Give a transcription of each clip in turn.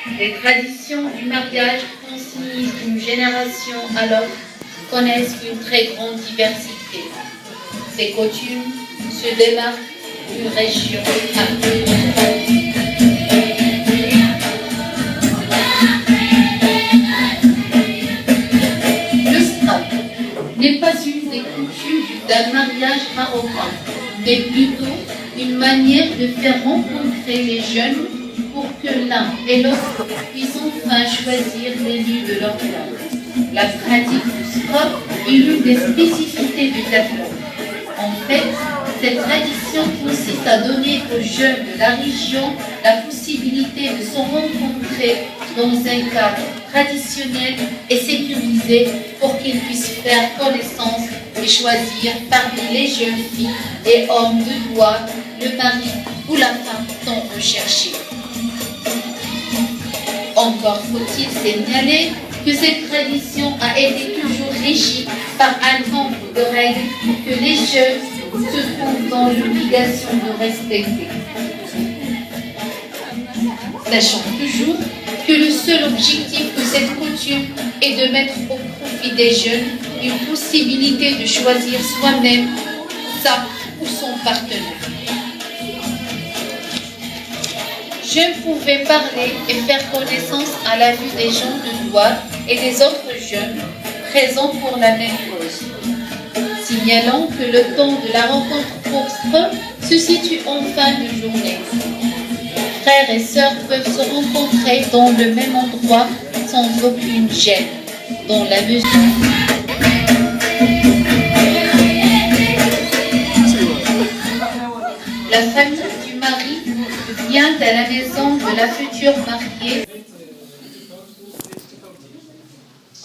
Les traditions du mariage transmises d'une génération à l'autre connaissent une très grande diversité. Ces coutumes se démarquent d'une région à une autre. Le strap n'est pas une des coutumes d'un mariage marocain, mais plutôt une manière de faire rencontrer les jeunes pour que l'un et l'autre puissent enfin choisir l'élu de leur clan. La pratique du strap est l'une des spécificités du Tatlan. En fait, cette tradition consiste à donner aux jeunes de la région la possibilité de se rencontrer dans un cadre traditionnel et sécurisé pour qu'ils puissent faire connaissance et choisir parmi les jeunes filles et hommes de loi le mari ou la femme tant recherchée. Encore faut-il signaler que cette tradition a été toujours régie par un nombre de règles que les jeunes se trouvent dans l'obligation de respecter. Sachant toujours que le seul objectif de cette coutume est de mettre au profit des jeunes une possibilité de choisir soi-même sa ou son partenaire. Je pouvais parler et faire connaissance à la vue des gens de Douar et des autres jeunes présents pour la même cause. Signalant que le temps de la rencontre pour se situe en fin de journée. Frères et sœurs peuvent se rencontrer dans le même endroit sans aucune gêne, dans la mesure. La famille du mari vient à la maison de la future mariée.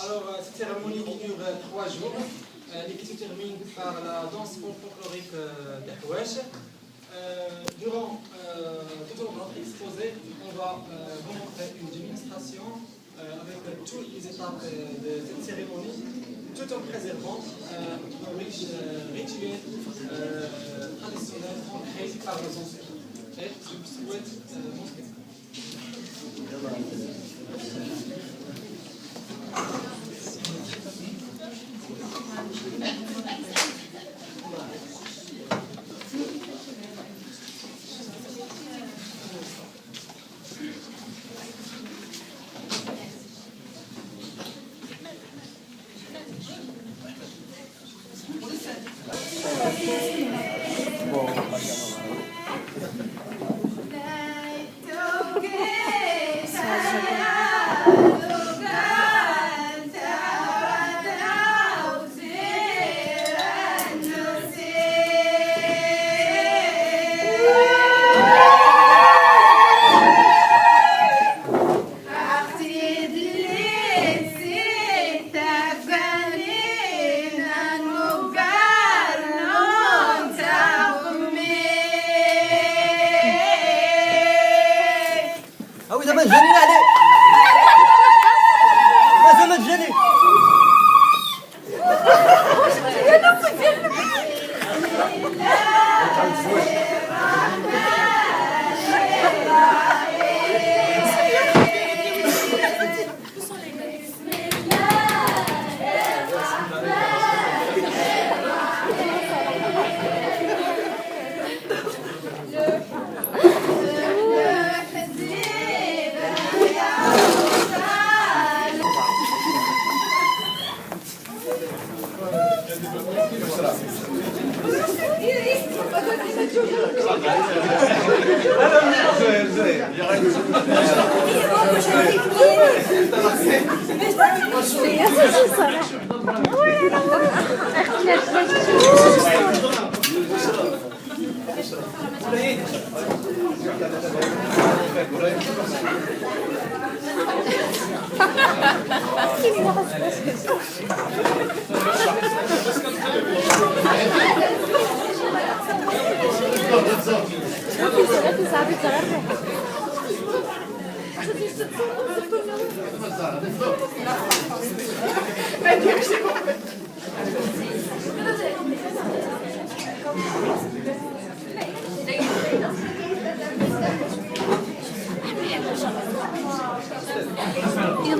Alors, cette cérémonie qui dure 3 jours et qui se termine par la danse folklorique d'Ahouache. Durant tout au long de notre exposé, on va vous montrer une démonstration avec toutes les étapes de cette cérémonie, tout en préservant un riche rituel traditionnel ancré par nos ancêtres. Et je vous souhaite bon spectacle.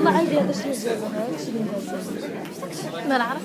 والله عندي هذا الشيء ديالو هذا الشيء اللي ندير ما نعرف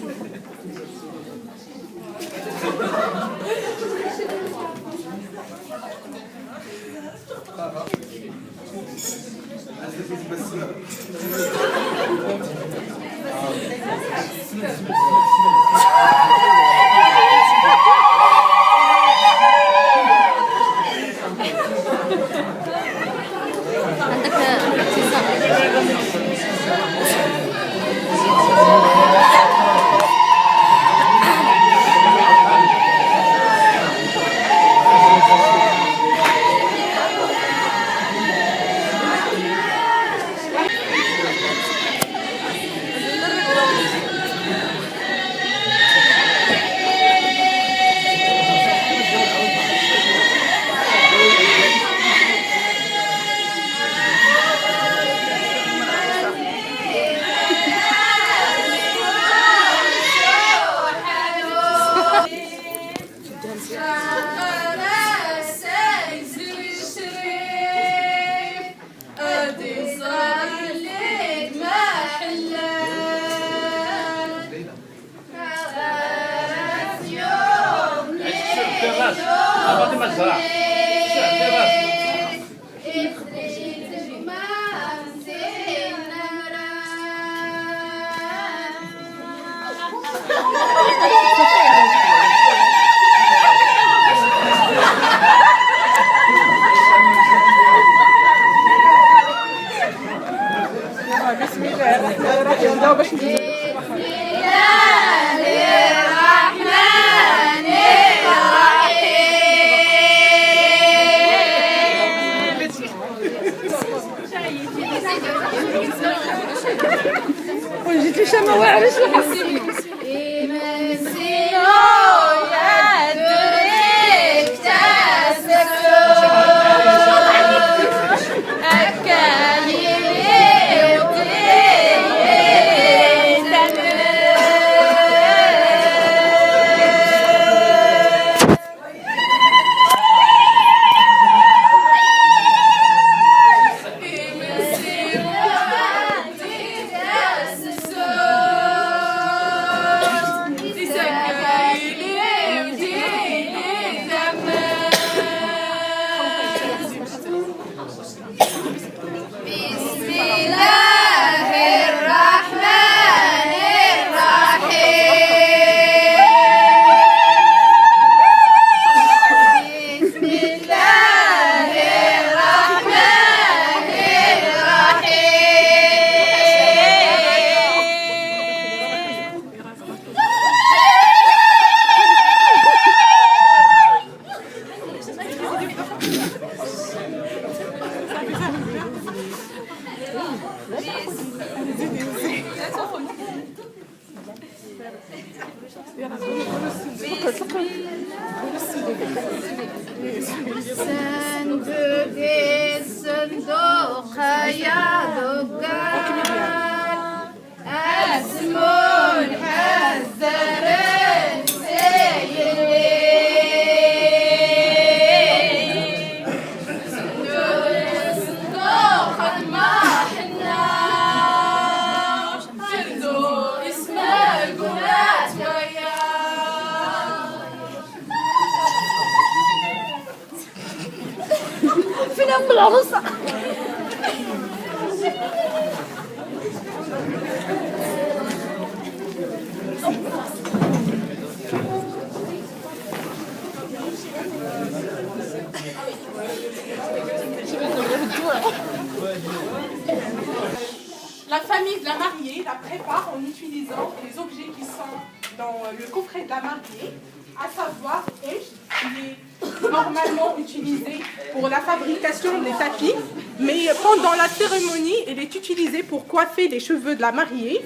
La famille de la mariée la prépare en utilisant les objets qui sont dans le coffret de la mariée, à savoir qui est normalement utilisé pour la fabrication des tapis, mais pendant la cérémonie, elle est utilisée pour coiffer les cheveux de la mariée.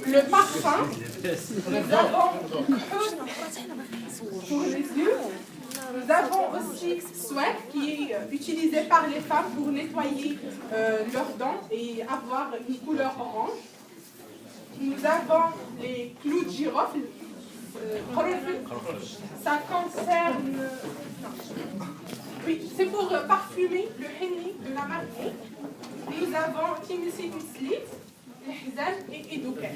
Le parfum, nous avons pour les yeux. Nous avons aussi Sweat qui est utilisé par les femmes pour nettoyer leurs dents et avoir une couleur orange. Nous avons les clous de girofle. Ça concerne... Oui, c'est pour parfumer le henni de la mariée. Nous avons Timothy Sleep, Hizam et Edouken.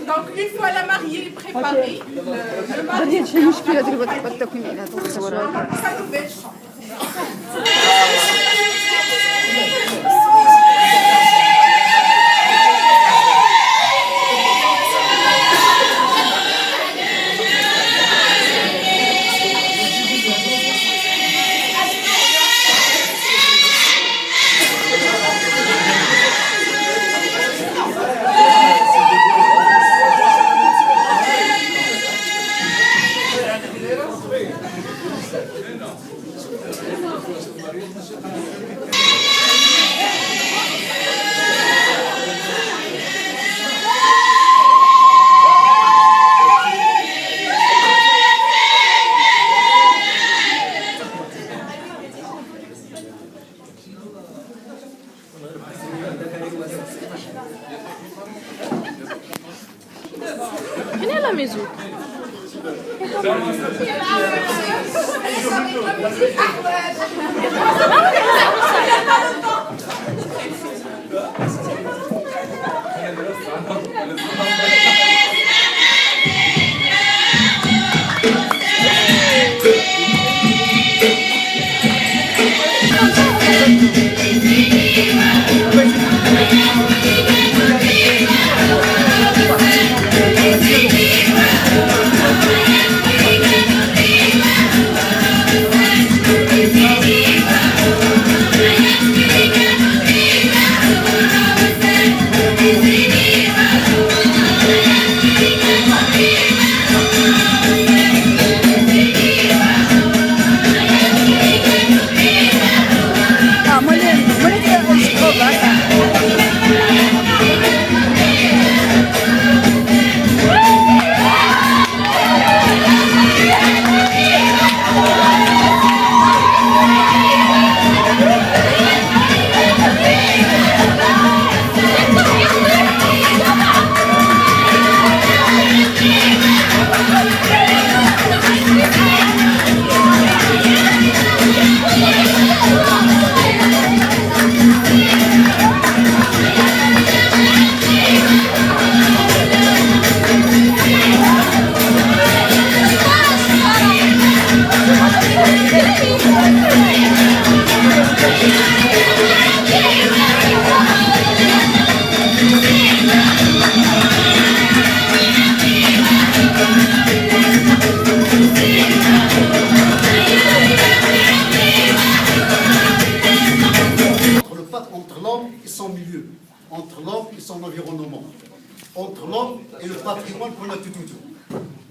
Donc une fois la mariée préparée, le mari هذه شي مشكله دابا التكوين هذا التصوير sa nouvelle chambre. هنا لا ميزوك entre l'homme et son environnement, entre l'homme et le patrimoine qu'on a tout autour.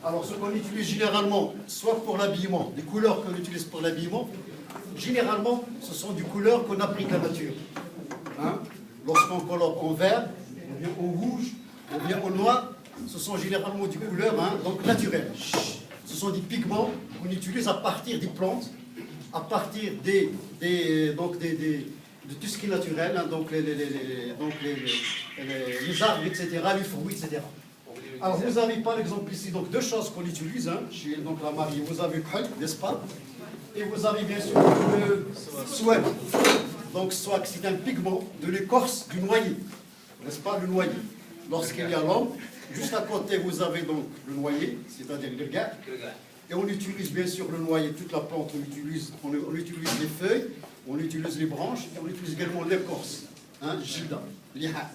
Alors ce qu'on utilise généralement, soit pour l'habillement, les couleurs qu'on utilise pour l'habillement, généralement ce sont des couleurs qu'on applique à la nature. Hein? Lorsqu'on colore en vert, ou bien en rouge, ou bien en noir, ce sont généralement des couleurs donc naturelles. Ce sont des pigments qu'on utilise à partir des plantes, à partir de tout ce qui est naturel, hein, donc les arbres, etc., les fruits, etc. Alors vous avez par exemple ici donc deux choses qu'on utilise chez donc, la mariée. Vous avez le khal, n'est-ce pas? Et vous avez bien sûr le swag. Donc swag, c'est un pigment de l'écorce du noyer, n'est-ce pas? Le noyer. Lorsqu'il y a l'homme, juste à côté vous avez donc le noyer, c'est-à-dire le gars. Et on utilise bien sûr le noyer, toute la plante, on utilise les feuilles, on utilise les branches, et on utilise également l'écorce, Jida, liha.